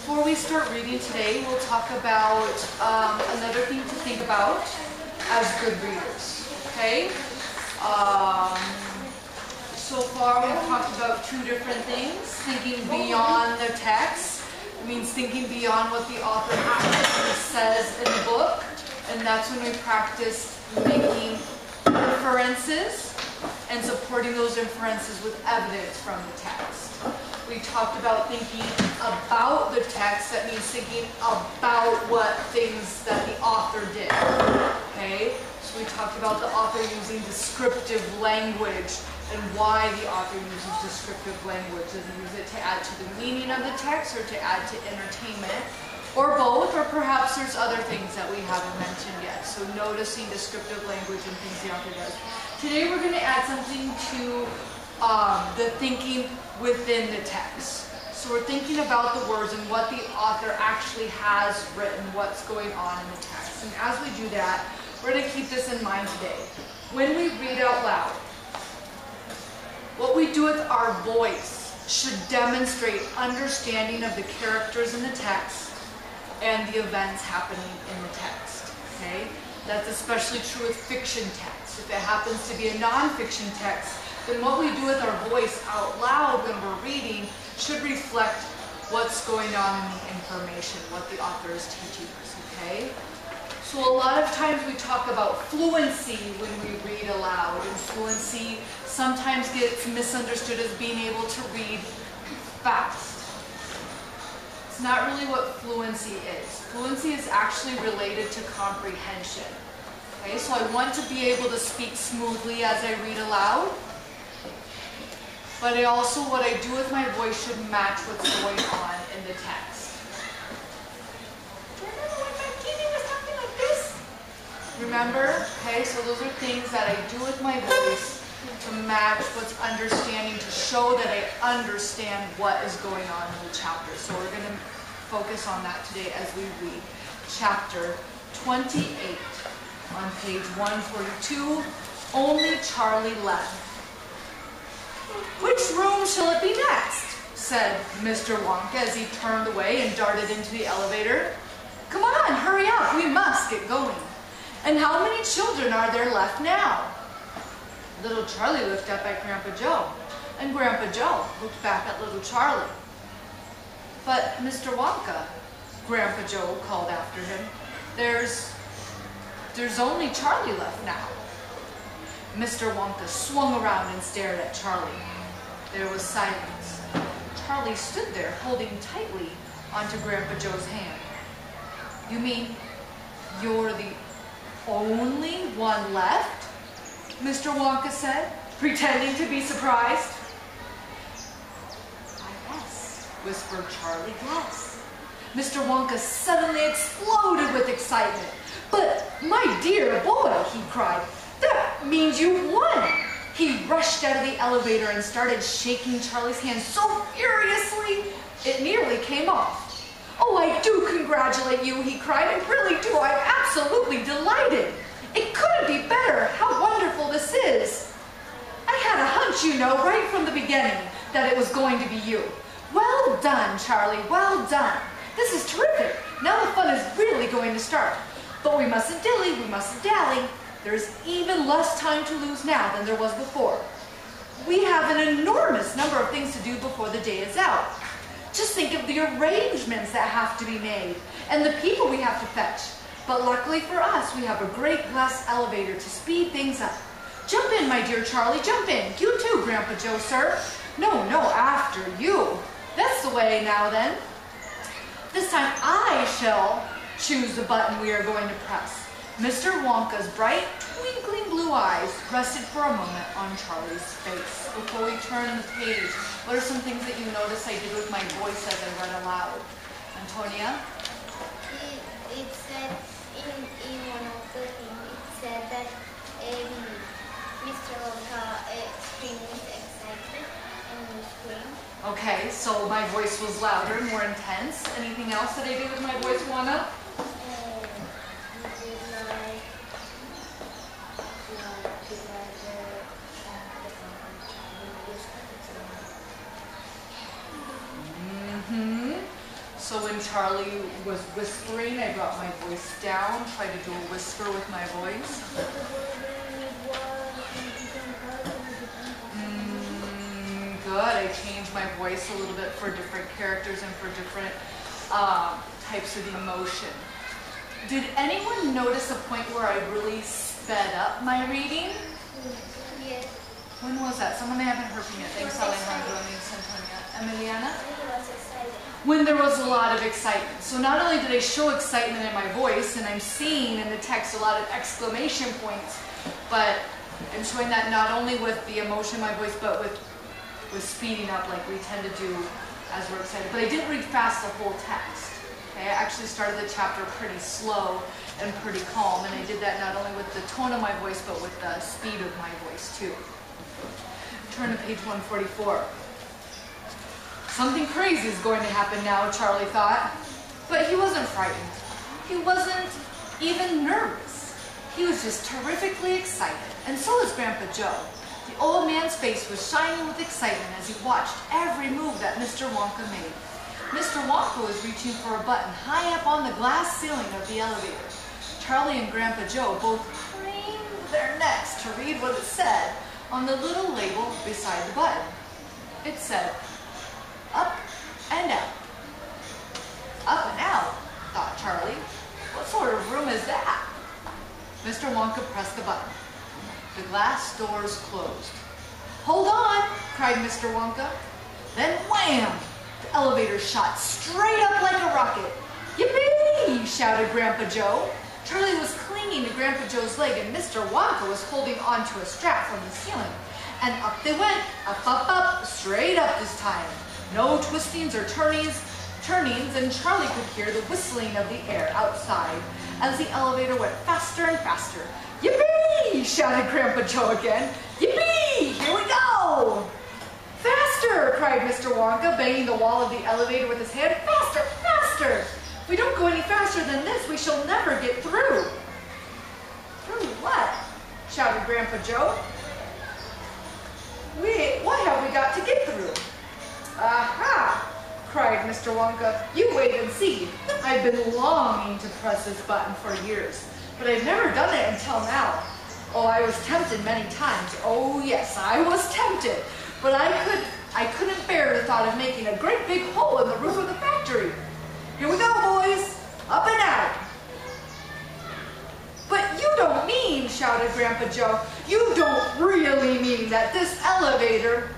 before we start reading today, we'll talk about another thing to think about as good readers, okay? So far we've talked about two different things. Thinking beyond the text means thinking beyond what the author actually says in the book, and that's when we practice making inferences and supporting those inferences with evidence from the text. We talked about thinking about the text. That means thinking about what things that the author did. Okay? So we talked about the author using descriptive language and why the author uses descriptive language. Does he use it to add to the meaning of the text or to add to entertainment? Or both, or perhaps there's other things that we haven't mentioned yet. So noticing descriptive language and things the author does. Today we're going to add something to the thinking within the text. So we're thinking about the words and what the author actually has written, what's going on in the text. And as we do that, we're going to keep this in mind today. When we read out loud, what we do with our voice should demonstrate understanding of the characters in the text and the events happening in the text. Okay? That's especially true with fiction text. If it happens to be a non-fiction text, then what we do with our voice out loud when we're reading should reflect what's going on in the information, what the author is teaching us, okay? So a lot of times we talk about fluency when we read aloud, and fluency sometimes gets misunderstood as being able to read fast. It's not really what fluency is. Fluency is actually related to comprehension. Okay, so I want to be able to speak smoothly as I read aloud, but what I do with my voice should match what's going on in the text. Remember when my kitty was talking like this? Remember? Okay, so those are things that I do with my voice to match what's understanding, to show that I understand what is going on in the chapter. So we're going to focus on that today as we read chapter 28 on page 142, Only Charlie Left. "Which room shall it be next?" said Mr. Wonka as he turned away and darted into the elevator. "Come on, hurry up, we must get going. And how many children are there left now?" Little Charlie looked up at Grandpa Joe, and Grandpa Joe looked back at little Charlie. "But Mr. Wonka," Grandpa Joe called after him, there's only Charlie left now." Mr. Wonka swung around and stared at Charlie. There was silence. Charlie stood there holding tightly onto Grandpa Joe's hand. "You mean you're the only one left?" Mr. Wonka said, pretending to be surprised. "Why, yes," whispered Charlie, "yes." Mr. Wonka suddenly exploded with excitement. "But my dear boy," he cried, "that means you won!" He rushed out of the elevator and started shaking Charlie's hand so furiously it nearly came off. "Oh, I do congratulate you," he cried. "I really do. I'm absolutely delighted. It couldn't be better. How wonderful this is. I had a hunch, you know, right from the beginning that it was going to be you. Well done, Charlie, well done. This is terrific. Now the fun is really going to start. But we mustn't dilly, we mustn't dally. There's even less time to lose now than there was before. We have an enormous number of things to do before the day is out. Just think of the arrangements that have to be made and the people we have to fetch. But luckily for us, we have a great glass elevator to speed things up. Jump in, my dear Charlie, jump in. You too, Grandpa Joe, sir. No, after you. That's the way now then. This time I shall choose the button we are going to press." Mr. Wonka's bright, twinkling blue eyes rested for a moment on Charlie's face. Before we turn the page, what are some things that you notice I did with my voice as I read aloud? Antonia? It said in one of the things, it said that Mr. Wonka screamed with excitement and he screamed. Okay, so my voice was louder, more intense. Anything else that I did with my voice, Juana? So when Charlie was whispering, I brought my voice down, tried to do a whisper with my voice. Good. I changed my voice a little bit for different characters and for different types of emotion. Did anyone notice a point where I really sped up my reading? Yes. When was that? Someone may haven't heard me yet. Thanks, Alejandro and Antonia. Emiliana? When there was a lot of excitement. So not only did I show excitement in my voice, and I'm seeing in the text a lot of exclamation points, but I'm showing that not only with the emotion in my voice, but with speeding up like we tend to do as we're excited. But I didn't read fast the whole text. Okay? I actually started the chapter pretty slow and pretty calm, and I did that not only with the tone of my voice, but with the speed of my voice too. Turn to page 144. Something crazy is going to happen now, Charlie thought. But he wasn't frightened. He wasn't even nervous. He was just terrifically excited, and so was Grandpa Joe. The old man's face was shining with excitement as he watched every move that Mr. Wonka made. Mr. Wonka was reaching for a button high up on the glass ceiling of the elevator. Charlie and Grandpa Joe both craned their necks to read what it said on the little label beside the button. It said, "Up and out." Up and out, thought Charlie. What sort of room is that? Mr. Wonka pressed the button. The glass doors closed. "Hold on," cried Mr. Wonka. Then wham! The elevator shot straight up like a rocket. "Yippee!" shouted Grandpa Joe. Charlie was clinging to Grandpa Joe's leg, and Mr. Wonka was holding onto a strap from the ceiling. And up they went, up, up, up, straight up this time. No twistings or turnings, and Charlie could hear the whistling of the air outside as the elevator went faster and faster. "Yippee!" shouted Grandpa Joe again. "Yippee! Here we go!" "Faster!" cried Mr. Wonka, banging the wall of the elevator with his hand. "Faster! Faster! If we don't go any faster than this, we shall never get through." "Through what?" shouted Grandpa Joe. What have we got to get through?" "Aha!" cried Mr. Wonka. "You wait and see. I've been longing to press this button for years, but I've never done it until now. Oh, I was tempted many times. Oh, yes, I was tempted. But I couldn't bear the thought of making a great big hole in the roof of the factory. Here we go, boys. Up and out." "But you don't mean," shouted Grandpa Joe, "you don't really mean that this elevator—"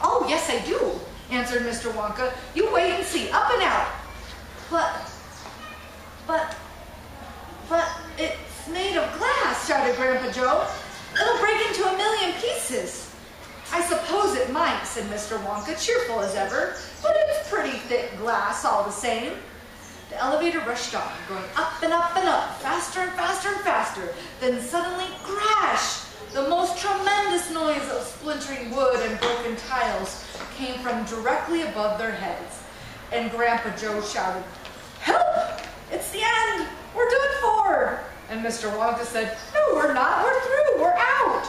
"Oh, yes, I do," answered Mr. Wonka. "You wait and see. Up and out." But it's made of glass," shouted Grandpa Joe. "It'll break into a million pieces." "I suppose it might," said Mr. Wonka, cheerful as ever, "but it's pretty thick glass all the same." The elevator rushed on, going up and up and up, faster and faster and faster. Then suddenly, crash! The most tremendous noise of splintering wood and broken tiles came from directly above their heads. And Grandpa Joe shouted, "Help! It's the end! We're done for!" And Mr. Wonka said, "No, we're not. We're through. We're out."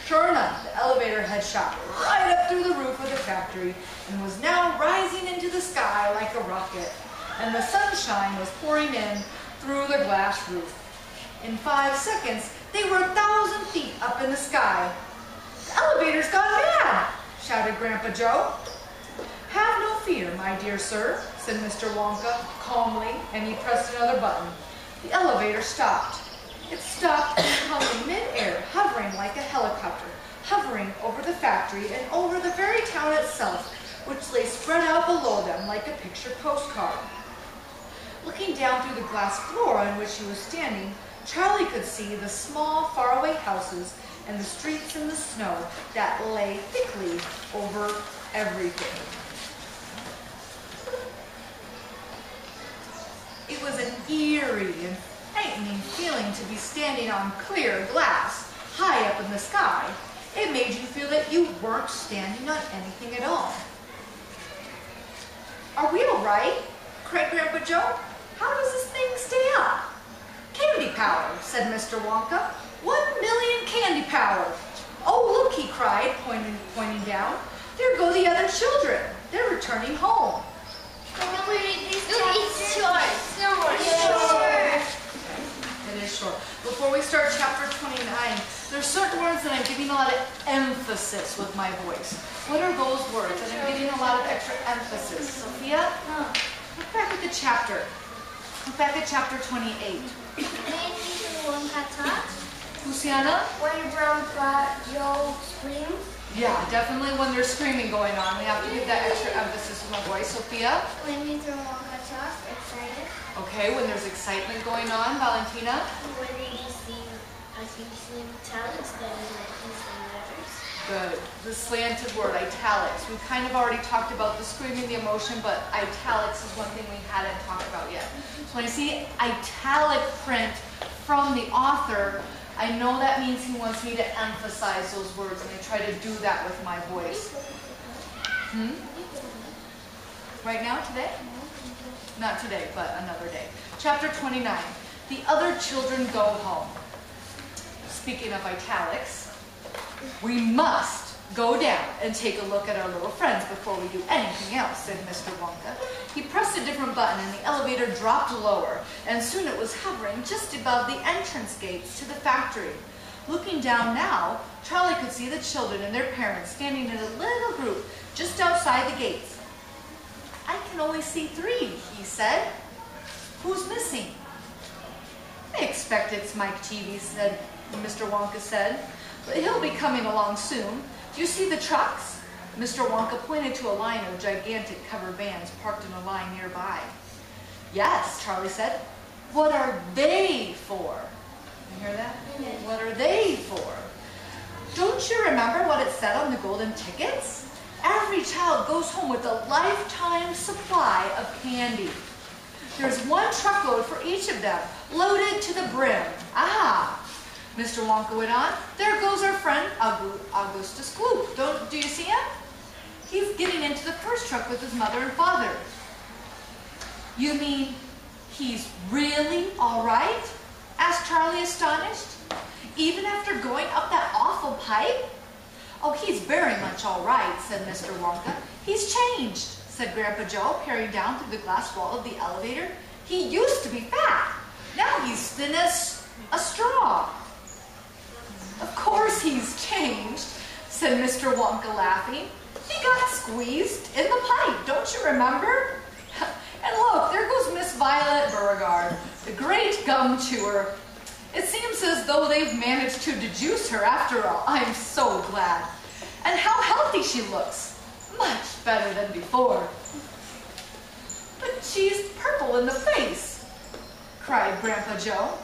Sure enough, the elevator had shot right up through the roof of the factory and was now rising into the sky like a rocket. And the sunshine was pouring in through the glass roof. In 5 seconds, they were 1,000 feet up in the sky. "The elevator's gone mad!" shouted Grandpa Joe. "Have no fear, my dear sir," said Mr. Wonka calmly, and he pressed another button. The elevator stopped. It stopped and hung in mid-air, hovering like a helicopter, hovering over the factory and over the very town itself, which lay spread out below them like a picture postcard. Looking down through the glass floor on which he was standing, Charlie could see the small, faraway houses and the streets in the snow that lay thickly over everything. It was an eerie and frightening feeling to be standing on clear glass, high up in the sky. It made you feel that you weren't standing on anything at all. "Are we all right?" cried Grandpa Joe. "How does this thing stay up?" "Candy power," said Mr. Wonka. 1,000,000 candy power. "Oh, look," he cried, pointing down. "There go the other children. They're returning home." Can you read this? There's certain words that I'm giving a lot of emphasis with my voice. What are those words that I'm giving a lot of extra emphasis? Sophia, look back at the chapter. Look back at chapter 28. Luciana? When Grandpa Joe screams. Yeah, definitely when there's screaming going on. We have to give that extra emphasis with my voice. Sophia? When Mr. Wonka talks, excited. Okay, when there's excitement going on. Valentina? When they see italics, then letters. Good. The slanted word, italics. We kind of already talked about the screaming, the emotion, but italics is one thing we hadn't talked about yet. So when I see italic print from the author, I know that means he wants me to emphasize those words, and I try to do that with my voice. Right now, today? Not today, but another day. Chapter 29. The other children go home. Speaking of italics, we must go down and take a look at our little friends before we do anything else, said Mr. Wonka. He pressed a different button and the elevator dropped lower, and soon it was hovering just above the entrance gates to the factory. Looking down now, Charlie could see the children and their parents standing in a little group just outside the gates. I can only see 3, he said. Who's missing? I expect it's Mike TV, said Mr. Wonka said, but he'll be coming along soon. Do you see the trucks? Mr. Wonka pointed to a line of gigantic covered vans parked in a line nearby. Yes, Charlie said. What are they for? You hear that? What are they for? Don't you remember what it said on the golden tickets? Every child goes home with a lifetime supply of candy. There's 1 truckload for each of them, loaded to the brim. Ah! Mr. Wonka went on. There goes our friend Augustus Gloop. Do you see him? He's getting into the first truck with his mother and father. You mean he's really all right? Asked Charlie, astonished. Even after going up that awful pipe? Oh, he's very much all right, said Mr. Wonka. He's changed, said Grandpa Joe, peering down through the glass wall of the elevator. He used to be fat. Now he's thin as a straw. Of course he's changed, said Mr. Wonka, laughing. He got squeezed in the pipe, don't you remember? And look, there goes Miss Violet Beauregard, the great gum chewer. It seems as though they've managed to dejuice her after all. I'm so glad. And how healthy she looks. Much better than before. But she's purple in the face, cried Grandpa Joe.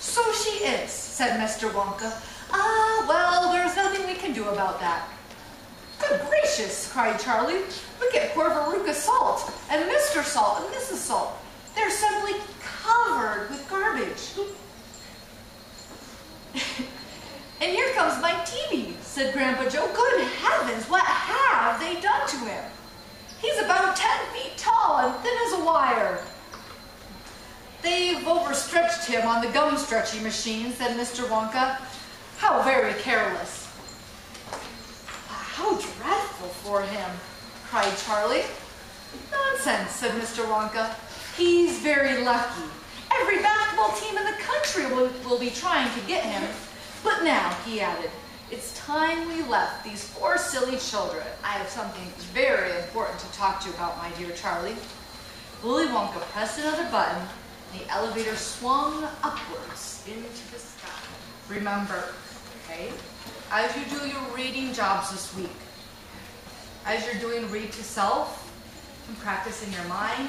So she is, said Mr. Wonka. Ah, well, there's nothing we can do about that. Good gracious, cried Charlie. Look at poor Veruca Salt, and Mr. Salt, and Mrs. Salt. They're suddenly covered with garbage. And here comes Mike TV, said Grandpa Joe. Good heavens, what have they done to him? He's about 10 feet tall and thin as a wire. They've overstretched him on the gum stretching machine, said Mr. Wonka. How very careless. How dreadful for him, cried Charlie. Nonsense, said Mr. Wonka. He's very lucky. Every basketball team in the country will be trying to get him. But now, he added, it's time we left these 4 silly children. I have something very important to talk to you about, my dear Charlie. Willy Wonka pressed another button, and the elevator swung upwards into the sky. Remember, okay, as you do your reading jobs this week, as you're doing read to self and practice in your mind,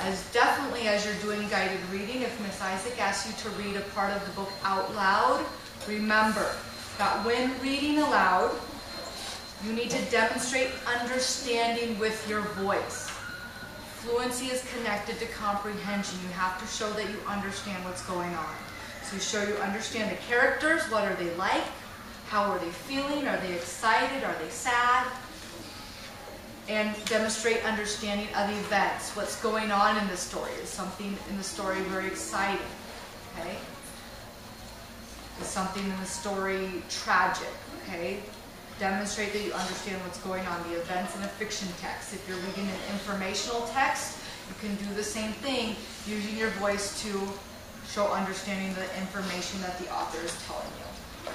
as you're doing guided reading, if Miss Isaac asks you to read a part of the book out loud, remember that when reading aloud, you need to demonstrate understanding with your voice. Fluency is connected to comprehension. You have to show that you understand what's going on. So you show you understand the characters, what are they like, how are they feeling, are they excited, are they sad, and demonstrate understanding of events, what's going on in the story. Is something in the story very exciting, okay? Is something in the story tragic, okay? Demonstrate that you understand what's going on, the events in a fiction text. If you're reading an informational text, you can do the same thing, using your voice to show understanding of the information that the author is telling you.